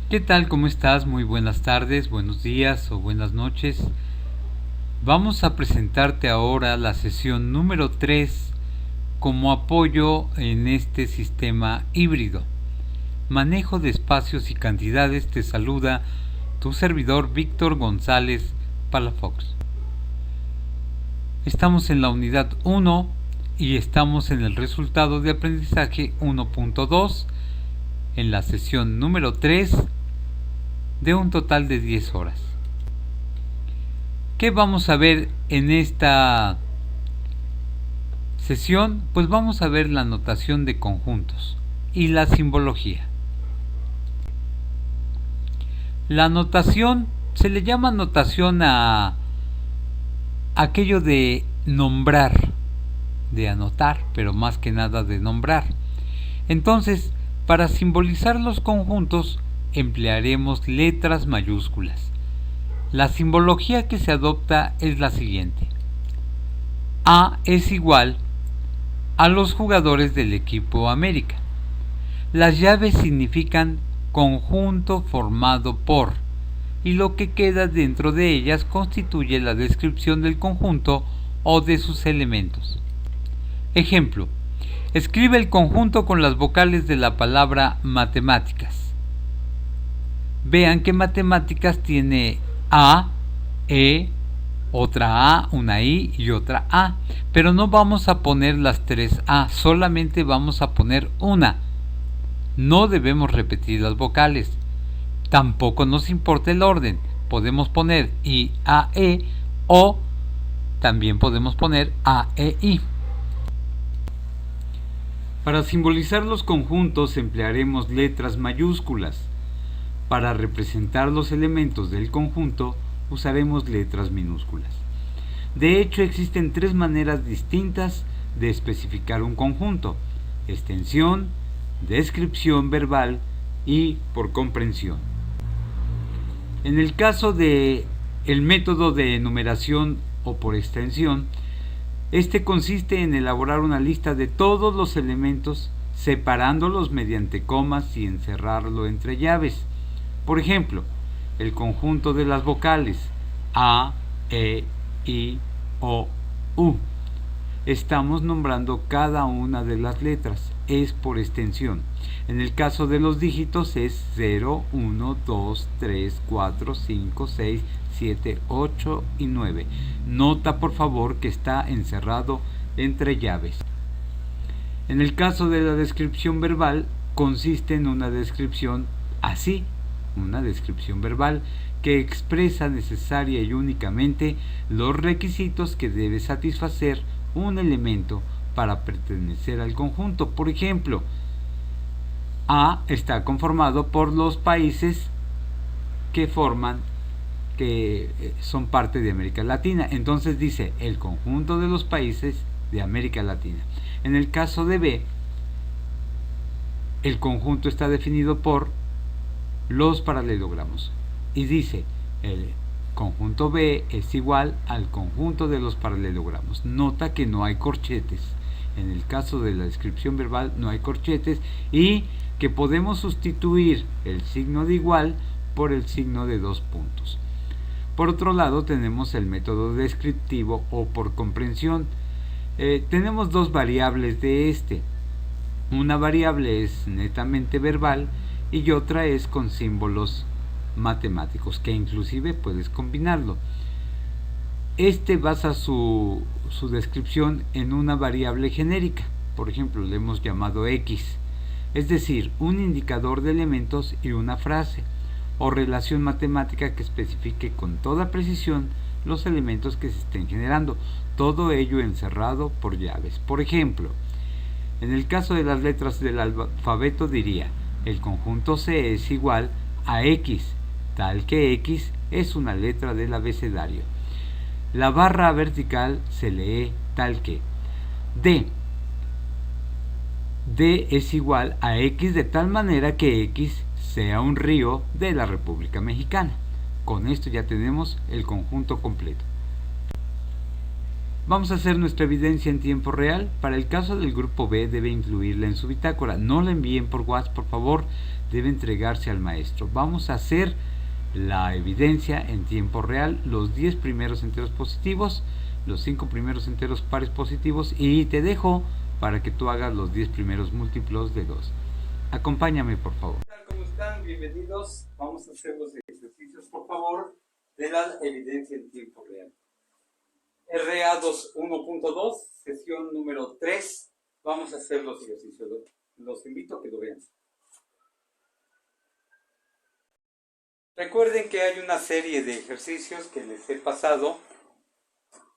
¿Qué tal? ¿Cómo estás? Muy buenas tardes, buenos días o buenas noches. Vamos a presentarte ahora la sesión número 3 como apoyo en este sistema híbrido. Manejo de espacios y cantidades. Te saluda tu servidor Víctor González Palafox. Estamos en la unidad 1 y estamos en el resultado de aprendizaje 1.2 en la sesión número 3 de un total de 10 horas. ¿Qué vamos a ver en esta sesión? Pues vamos a ver la notación de conjuntos y la simbología. La notación se le llama notación a aquello de nombrar, de anotar, pero más que nada de nombrar. Entonces, para simbolizar los conjuntos emplearemos letras mayúsculas. La simbología que se adopta es la siguiente. A es igual a los jugadores del equipo América. Las llaves significan conjunto formado por, y lo que queda dentro de ellas constituye la descripción del conjunto o de sus elementos. Ejemplo: escribe el conjunto con las vocales de la palabra matemáticas. Vean que matemáticas tiene A, E, otra A, una I y otra A, pero no vamos a poner las tres A, solamente vamos a poner una. No debemos repetir las vocales. Tampoco nos importa el orden. Podemos poner I, A, E o también podemos poner A, E, I. Para simbolizar los conjuntos emplearemos letras mayúsculas. Para representar los elementos del conjunto usaremos letras minúsculas. De hecho, existen tres maneras distintas de especificar un conjunto: extensión, descripción verbal y por comprensión. En el caso de el método de enumeración o por extensión, este consiste en elaborar una lista de todos los elementos, separándolos mediante comas y encerrarlo entre llaves. Por ejemplo, el conjunto de las vocales A, E, I, O, U. Estamos nombrando cada una de las letras, es por extensión. En el caso de los dígitos es 0, 1, 2, 3, 4, 5, 6, 7, 8 y 9. Nota por favor que está encerrado entre llaves. En el caso de la descripción verbal, consiste en una descripción así, una descripción verbal que expresa necesaria y únicamente los requisitos que debe satisfacer un elemento para pertenecer al conjunto. Por ejemplo, A está conformado por los países que son parte de América Latina. Entonces dice el conjunto de los países de América Latina. En el caso de B, el conjunto está definido por los paralelogramos y dice el conjunto B es igual al conjunto de los paralelogramos. Nota que no hay corchetes. En el caso de la descripción verbal no hay corchetes y que podemos sustituir el signo de igual por el signo de dos puntos. Por otro lado, tenemos el método descriptivo o por comprensión. Tenemos dos variables de este. Una variable es netamente verbal y otra es con símbolos matemáticos, que inclusive puedes combinarlo. Este basa su descripción en una variable genérica. Por ejemplo, le hemos llamado X, es decir, un indicador de elementos y una frase o relación matemática que especifique con toda precisión los elementos que se estén generando, todo ello encerrado por llaves. Por ejemplo, en el caso de las letras del alfabeto diría: el conjunto C es igual a X, tal que X es una letra del abecedario. La barra vertical se lee tal que D es igual a X de tal manera que X sea un río de la República Mexicana. Con esto ya tenemos el conjunto completo. Vamos a hacer nuestra evidencia en tiempo real. Para el caso del grupo B debe incluirla en su bitácora. No la envíen por WhatsApp, por favor. debe entregarse al maestro. Vamos a hacer la evidencia en tiempo real, los 10 primeros enteros positivos, los 5 primeros enteros pares positivos, y te dejo para que tú hagas los 10 primeros múltiplos de 2. Acompáñame, por favor. ¿Cómo están? Bienvenidos. Vamos a hacer los ejercicios, por favor, de la evidencia en tiempo real. RA 1.2, sesión número 3. Vamos a hacer los ejercicios. Los invito a que lo vean. Recuerden que hay una serie de ejercicios que les he pasado.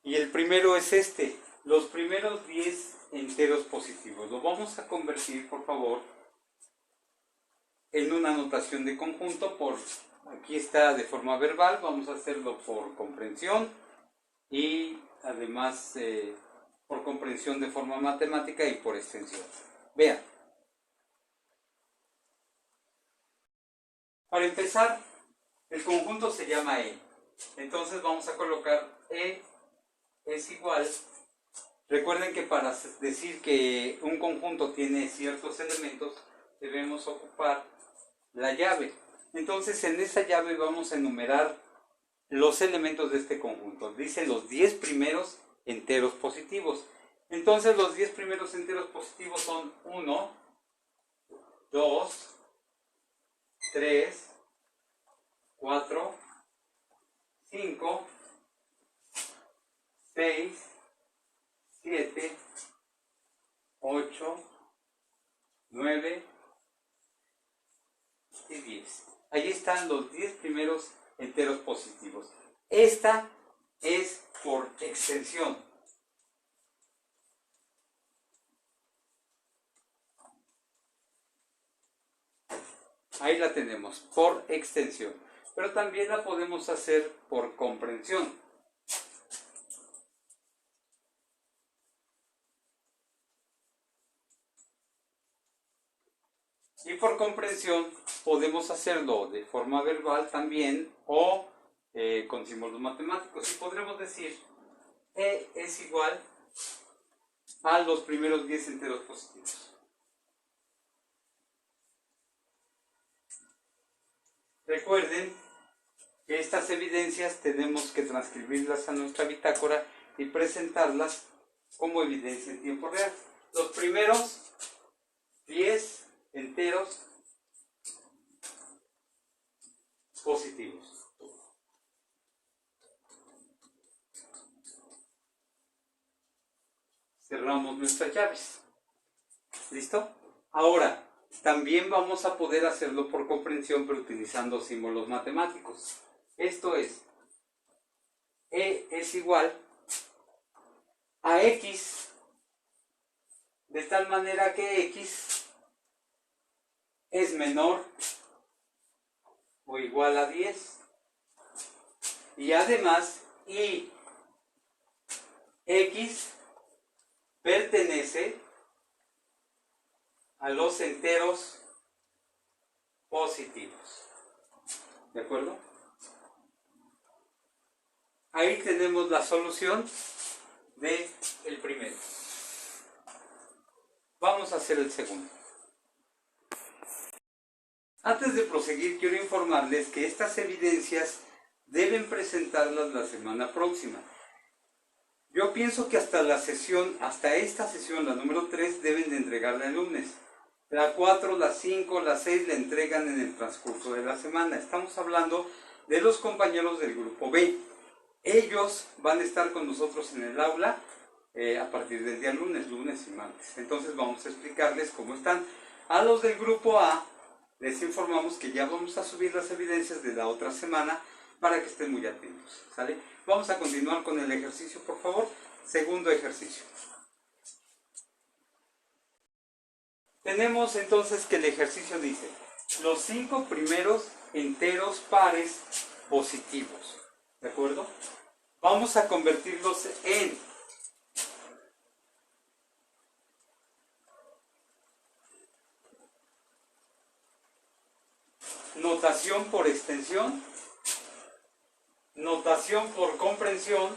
Y el primero es este. Los primeros 10 enteros positivos. Lo vamos a convertir, por favor, en una notación de conjunto. Aquí está de forma verbal. Vamos a hacerlo por comprensión. Y además por comprensión de forma matemática y por extensión. Vean. Para empezar, el conjunto se llama E. Entonces vamos a colocar E es igual. Recuerden que para decir que un conjunto tiene ciertos elementos, debemos ocupar la llave. Entonces en esa llave vamos a enumerar los elementos de este conjunto. Dice los 10 primeros enteros positivos. Entonces los 10 primeros enteros positivos son 1, 2, 3, 4, 5, 6, 7, 8, 9 y 10. Ahí están los 10 primeros enteros positivos. Esta es por extensión. Ahí la tenemos, por extensión. Pero también la podemos hacer por comprensión. Y por comprensión podemos hacerlo de forma verbal también o con símbolos matemáticos. Y podremos decir E es igual a los primeros 10 enteros positivos. Recuerden que estas evidencias tenemos que transcribirlas a nuestra bitácora y presentarlas como evidencia en tiempo real. Los primeros 10 enteros positivos. Cerramos nuestras llaves. ¿Listo? Ahora, también vamos a poder hacerlo por comprensión, pero utilizando símbolos matemáticos. Esto es, E es igual a X, de tal manera que X es menor o igual a 10. Y además, y X pertenece a los enteros positivos. ¿De acuerdo? Ahí tenemos la solución del primero. Vamos a hacer el segundo. Antes de proseguir, quiero informarles que estas evidencias deben presentarlas la semana próxima. Yo pienso que hasta esta sesión, la número 3, deben de entregarla el lunes. La 4, la 5, la 6 la entregan en el transcurso de la semana. Estamos hablando de los compañeros del grupo B. Ellos van a estar con nosotros en el aula a partir del día lunes y martes. Entonces vamos a explicarles cómo están. A los del grupo A les informamos que ya vamos a subir las evidencias de la otra semana para que estén muy atentos. ¿Sale? Vamos a continuar con el ejercicio, por favor. Segundo ejercicio. Tenemos entonces que el ejercicio dice los 5 primeros enteros pares positivos. ¿De acuerdo? Vamos a convertirlos en notación por extensión, notación por comprensión,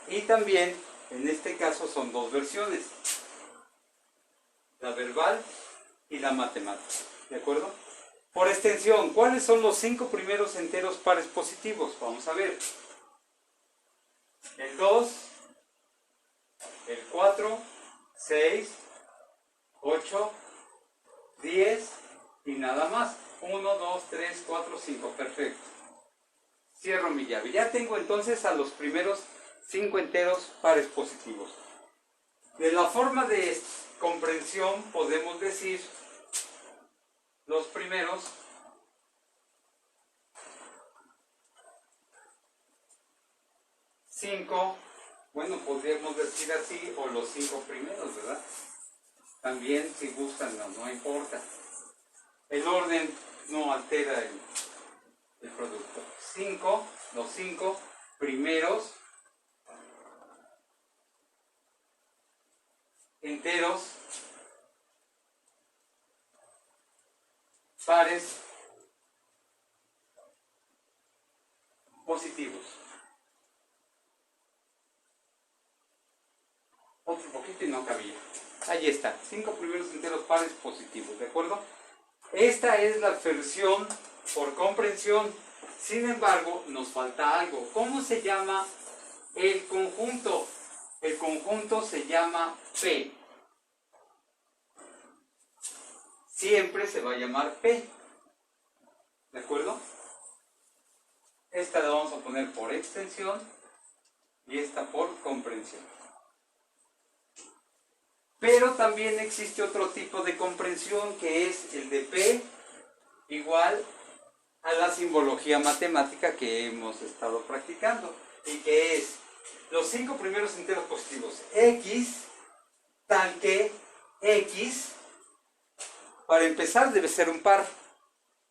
y también, en este caso, son dos versiones. la verbal y la matemática. ¿De acuerdo? Por extensión, ¿cuáles son los 5 primeros enteros pares positivos? Vamos a ver. El 2, el 4, 6, 8, 10 y nada más. 1, 2, 3, 4, 5. Perfecto. Cierro mi llave. Ya tengo entonces a los primeros 5 enteros pares positivos. De la forma de comprensión podemos decir los primeros 5, bueno, podríamos decir así, o los 5 primeros, ¿verdad? También si gustan, no importa. El orden no altera el producto. 5, los 5 primeros enteros pares positivos. Otro poquito y no cabía. Ahí está, 5 primeros enteros pares positivos, ¿de acuerdo? Esta es la versión por comprensión. Sin embargo, nos falta algo. ¿Cómo se llama el conjunto? El conjunto se llama P. Siempre se va a llamar P. ¿De acuerdo? Esta la vamos a poner por extensión y esta por comprensión. Pero también existe otro tipo de comprensión que es el de P igual a la simbología matemática que hemos estado practicando y que es los 5 primeros enteros positivos x tal que x, para empezar debe ser un par.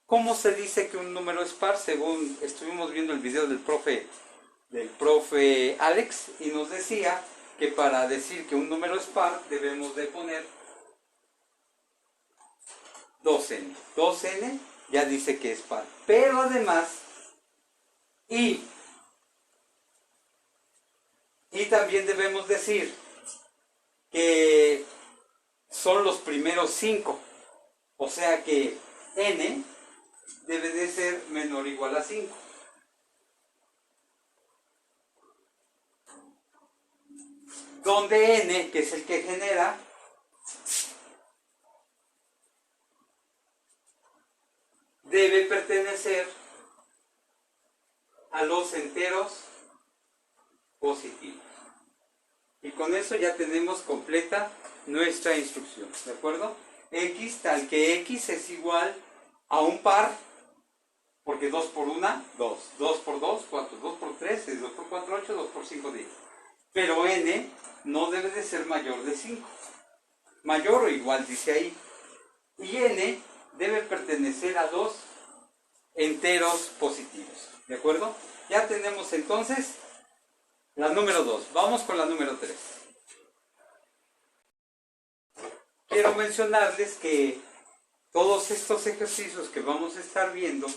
¿Cómo se dice que un número es par? Según estuvimos viendo el video del profe Alex, y nos decía que para decir que un número es par debemos de poner 2n. 2n ya dice que es par. Pero además, y también debemos decir que son los primeros 5. O sea que n debe de ser menor o igual a 5. Donde n, que es el que genera, debe pertenecer a los enteros positivos. Y con eso ya tenemos completa nuestra instrucción, ¿de acuerdo? X tal que x es igual a un par, porque 2 por 1, 2. 2 por 2, 4. 2 por 3, 6. 2 por 4, 8. 2 por 5, 10. Pero n no debe de ser mayor de 5. Mayor o igual, dice ahí. Y n debe pertenecer a los enteros positivos. ¿De acuerdo? Ya tenemos entonces la número 2. Vamos con la número 3. Quiero mencionarles que todos estos ejercicios que vamos a estar viendo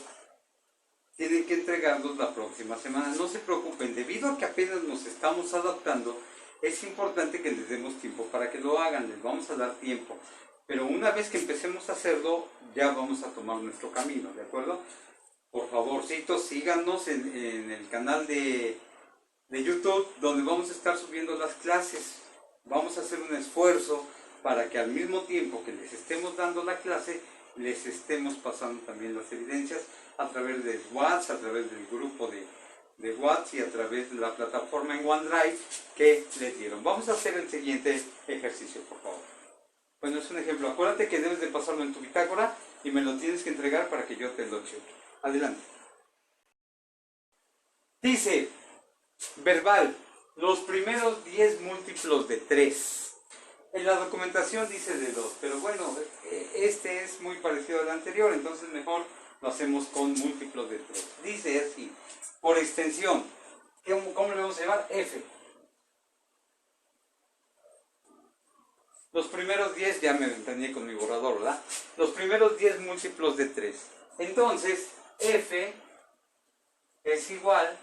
tienen que entregarlos la próxima semana. No se preocupen, debido a que apenas nos estamos adaptando, es importante que les demos tiempo para que lo hagan. Les vamos a dar tiempo. Pero una vez que empecemos a hacerlo, ya vamos a tomar nuestro camino, ¿de acuerdo? Por favorcito, síganos en el canal de YouTube, donde vamos a estar subiendo las clases. Vamos a hacer un esfuerzo para que al mismo tiempo que les estemos dando la clase, les estemos pasando también las evidencias a través de WhatsApp, a través del grupo de WhatsApp y a través de la plataforma en OneDrive que les dieron. Vamos a hacer el siguiente ejercicio, por favor. Bueno, es un ejemplo. Acuérdate que debes de pasarlo en tu bitácora y me lo tienes que entregar para que yo te lo cheque. Adelante. Dice, verbal, los primeros 10 múltiplos de 3. En la documentación dice de 2, pero bueno, este es muy parecido al anterior, entonces mejor lo hacemos con múltiplos de 3. Dice así, por extensión, ¿cómo le vamos a llamar? F. Los primeros 10, ya me entendí con mi borrador, ¿verdad? Los primeros 10 múltiplos de 3. Entonces, F es igual,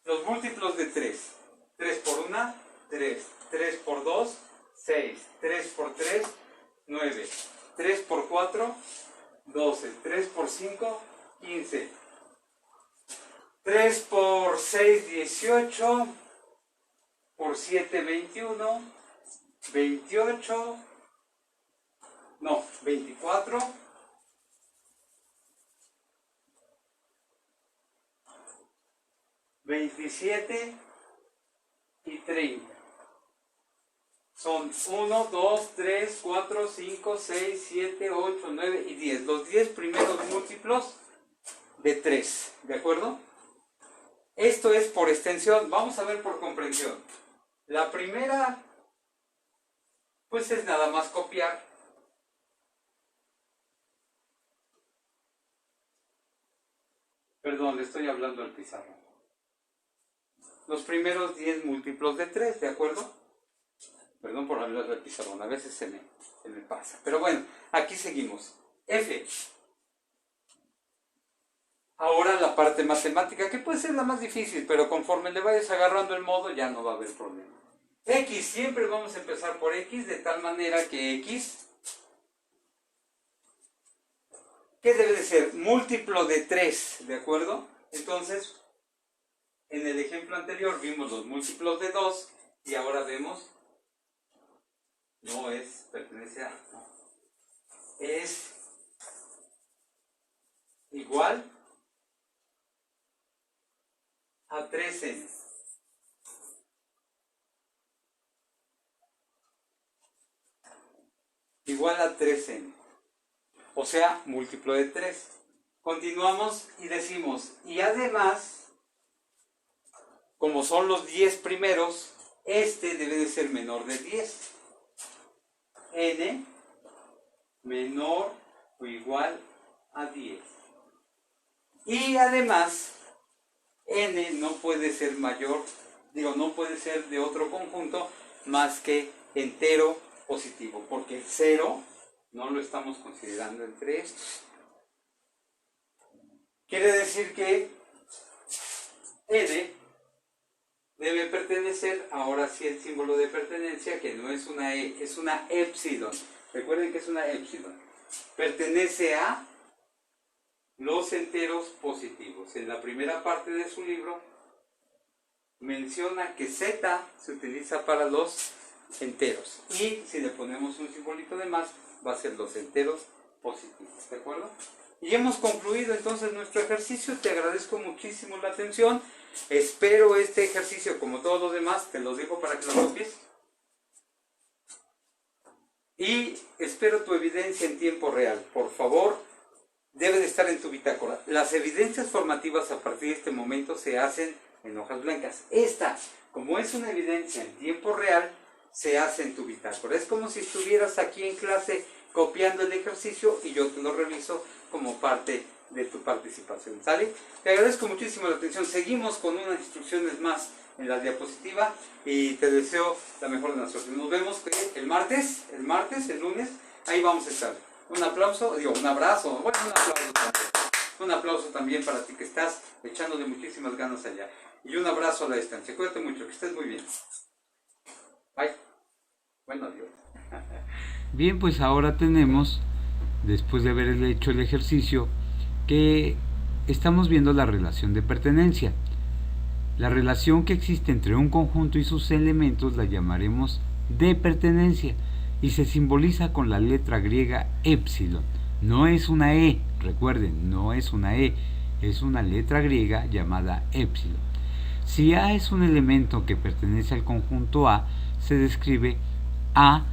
los múltiplos de 3. 3 por 1, 3. 3 por 2, 6. 3 por 3, 9. 3 por 4, 12. 3 por 5, 15. 3 por 6, 18. Por 7, 21. 28. No, 24. 27 y 30. Son 1, 2, 3, 4, 5, 6, 7, 8, 9 y 10. Los 10 primeros múltiplos de 3. ¿De acuerdo? Esto es por extensión. Vamos a ver por comprensión. La primera, pues es nada más copiar. Perdón, le estoy hablando al pizarrón. Los primeros 10 múltiplos de 3, ¿de acuerdo? Perdón por hablar del pizarrón, a veces se me pasa. Pero bueno, aquí seguimos. F. Ahora la parte matemática, que puede ser la más difícil, pero conforme le vayas agarrando el modo ya no va a haber problema. X, siempre vamos a empezar por X, de tal manera que X, ¿qué debe de ser? Múltiplo de 3, ¿de acuerdo? Entonces, en el ejemplo anterior vimos los múltiplos de 2 y ahora vemos, no es, pertenece a, no, es igual a 3n. Igual a 3n. O sea, múltiplo de 3. Continuamos y decimos, y además, como son los 10 primeros, este debe de ser menor de 10. N menor o igual a 10. Y además, n no puede ser mayor, no puede ser de otro conjunto más que entero positivo, porque el 0 no lo estamos considerando entre estos. Quiere decir que n debe pertenecer, ahora sí el símbolo de pertenencia, que no es una e, es una épsilon. Recuerden que es una épsilon. Pertenece a los enteros positivos. En la primera parte de su libro menciona que z se utiliza para los enteros. Y si le ponemos un simbolito de más, va a ser los enteros positivos. ¿De acuerdo? Y hemos concluido entonces nuestro ejercicio. Te agradezco muchísimo la atención. Espero este ejercicio, como todos los demás, te los dejo para que lo copies. Y espero tu evidencia en tiempo real. Por favor, debe de estar en tu bitácora. Las evidencias formativas a partir de este momento se hacen en hojas blancas. Esta, como es una evidencia en tiempo real, se hace en tu bitácora. Es como si estuvieras aquí en clase copiando el ejercicio y yo te lo reviso como parte de tu participación. ¿Sale? Te agradezco muchísimo la atención. Seguimos con unas instrucciones más en la diapositiva y te deseo la mejor de las suertes. Nos vemos el martes, el lunes, ahí vamos a estar. Un aplauso, un abrazo, bueno, un aplauso también. Un aplauso también para ti que estás echándole muchísimas ganas allá. Y un abrazo a la distancia. Cuídate mucho, que estés muy bien. Bye. Bueno, adiós. Bien, pues ahora tenemos, después de haber hecho el ejercicio, que estamos viendo la relación de pertenencia. La relación que existe entre un conjunto y sus elementos la llamaremos de pertenencia y se simboliza con la letra griega épsilon. No es una E, recuerden, no es una E, es una letra griega llamada épsilon. Si A es un elemento que pertenece al conjunto A, se describe A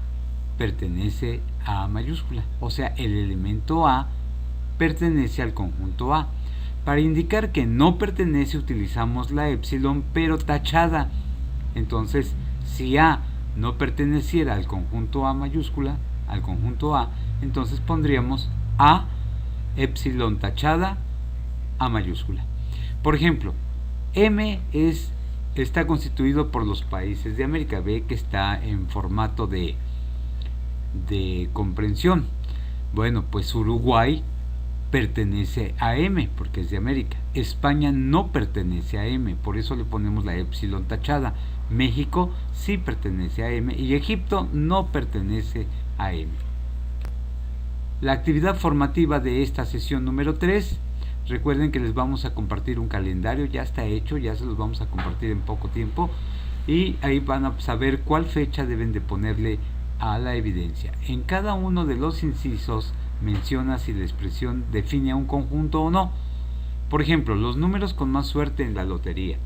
pertenece a A mayúscula, o sea, el elemento A pertenece al conjunto A. Para indicar que no pertenece utilizamos la épsilon pero tachada. Entonces, si A no perteneciera al conjunto A mayúscula, al conjunto A, entonces pondríamos A épsilon tachada A mayúscula. Por ejemplo, M está constituido por los países de América. Ve que está en formato de comprensión. Bueno, pues Uruguay pertenece a M porque es de América. España no pertenece a M, por eso le ponemos la épsilon tachada. México sí pertenece a M y Egipto no pertenece a M. La actividad formativa de esta sesión número 3, recuerden que les vamos a compartir un calendario, ya está hecho, ya se los vamos a compartir en poco tiempo y ahí van a saber cuál fecha deben de ponerle a la evidencia. En cada uno de los incisos menciona si la expresión define a un conjunto o no. Por ejemplo, los números con más suerte en la lotería.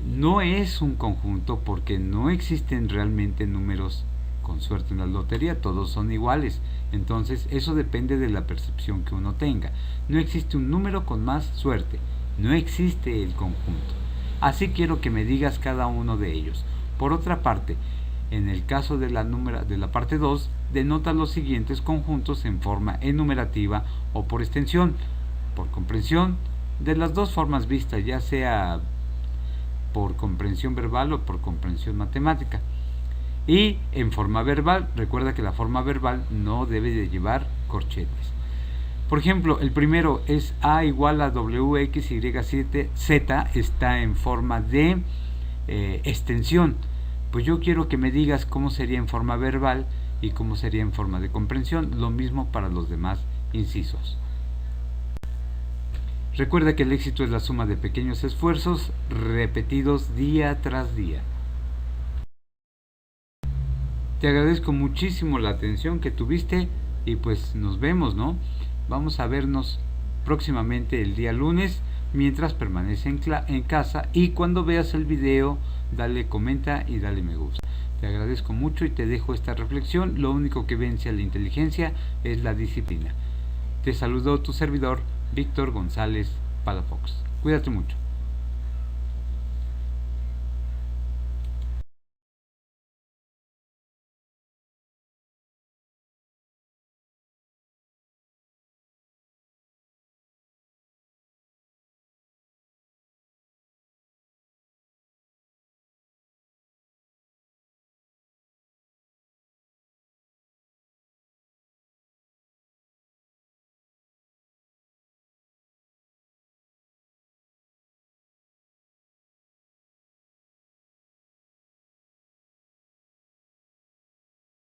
No es un conjunto porque no existen realmente números con suerte en la lotería, todos son iguales. Entonces eso depende de la percepción que uno tenga. No existe un número con más suerte, no existe el conjunto. Así quiero que me digas cada uno de ellos. Por otra parte, en el caso de la parte 2, denota los siguientes conjuntos en forma enumerativa o por extensión, por comprensión, de las dos formas vistas, ya sea por comprensión verbal o por comprensión matemática. Y en forma verbal, recuerda que la forma verbal no debe de llevar corchetes. Por ejemplo, el primero es A igual a WXY7, Z está en forma de extensión. Pues yo quiero que me digas cómo sería en forma verbal y cómo sería en forma de comprensión. Lo mismo para los demás incisos. Recuerda que el éxito es la suma de pequeños esfuerzos repetidos día tras día. Te agradezco muchísimo la atención que tuviste y pues nos vemos, ¿no? Vamos a vernos próximamente el día lunes, mientras permanece en casa, y cuando veas el video, dale comenta y dale me gusta. Te agradezco mucho y te dejo esta reflexión. Lo único que vence a la inteligencia es la disciplina. Te saludó tu servidor, Víctor González Palafox. Cuídate mucho.